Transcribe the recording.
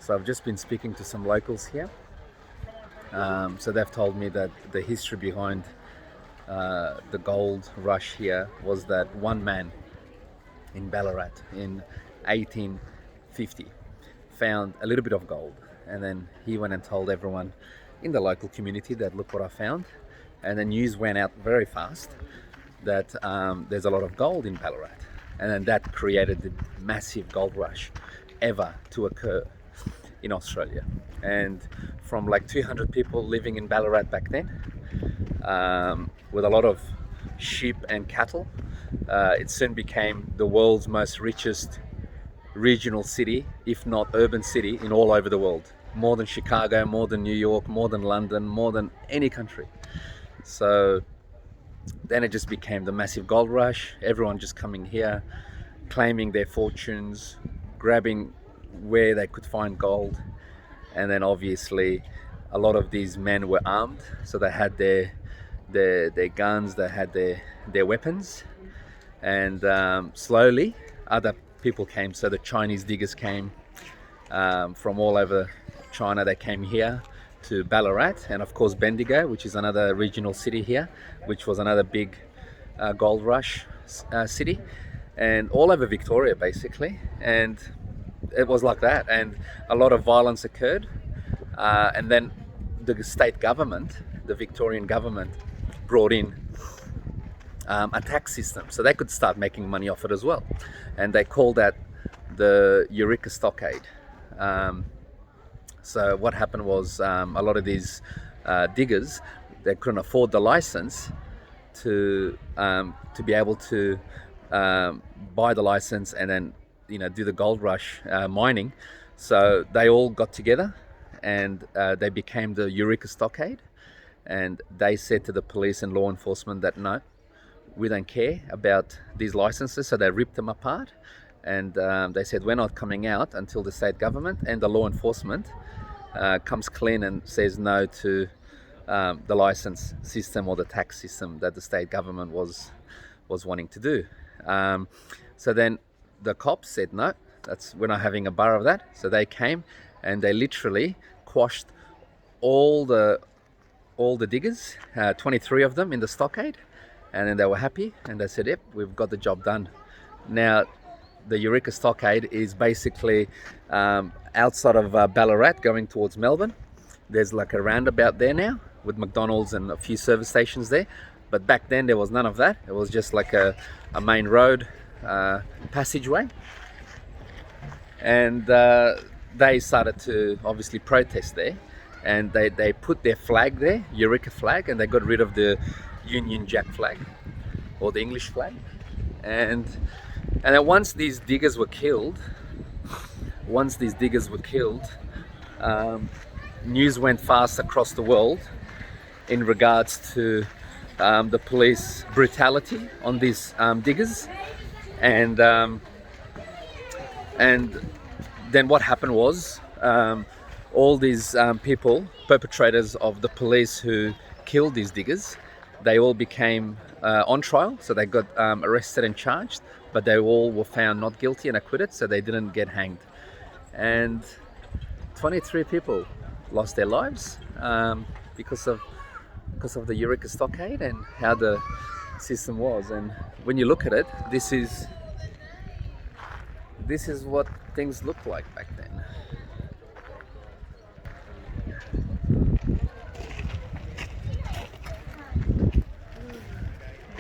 So I've just been speaking to some locals here. So they've told me that the history behind the gold rush here was that one man in Ballarat in 1850 found a little bit of gold, and then he went and told everyone in the local community that look what I found, and the news went out very fast that there's a lot of gold in Ballarat, and then that created the massive gold rush ever to occur in Australia. And from like 200 people living in Ballarat back then, with a lot of sheep and cattle, it soon became the world's most richest regional city, if not urban city, in all over the world. More than Chicago, more than New York, more than London, more than any country. So then it just became the massive gold rush, everyone just coming here, claiming their fortunes, grabbing where they could find gold. And then obviously a lot of these men were armed, so they had their guns, they had their weapons, and slowly other people came. So the Chinese diggers came from all over China. They came here to Ballarat, and of course Bendigo, which is another regional city here, which was another big gold rush city, and all over Victoria basically. And it was like that, and a lot of violence occurred, and then the state government, the Victorian government, brought in a tax system so they could start making money off it as well, and they called that the Eureka Stockade. So what happened was a lot of these diggers, they couldn't afford the license to be able to buy the license and then do the gold rush mining. So they all got together and they became the Eureka Stockade, and they said to the police and law enforcement that no, we don't care about these licenses. So they ripped them apart, and they said we're not coming out until the state government and the law enforcement comes clean and says no to the license system or the tax system that the state government was wanting to do. So then the cops said no, we're not having a bar of that. So they came and they literally quashed all the diggers, 23 of them in the stockade, and then they were happy and they said, yep, we've got the job done. Now the Eureka Stockade is basically outside of Ballarat going towards Melbourne. There's like a roundabout there now with McDonald's and a few service stations there, but back then there was none of that. It was just like a main road passageway, and they started to obviously protest there, and they put their flag there, Eureka flag, and they got rid of the Union Jack flag or the English flag. And then once these diggers were killed, news went fast across the world in regards to the police brutality on these diggers. And then what happened was all these people, perpetrators of the police who killed these diggers, they all became on trial. So they got arrested and charged, but they all were found not guilty and acquitted, so they didn't get hanged. And 23 people lost their lives because of the Eureka Stockade and how the system was. And when you look at it, this is what things looked like back then.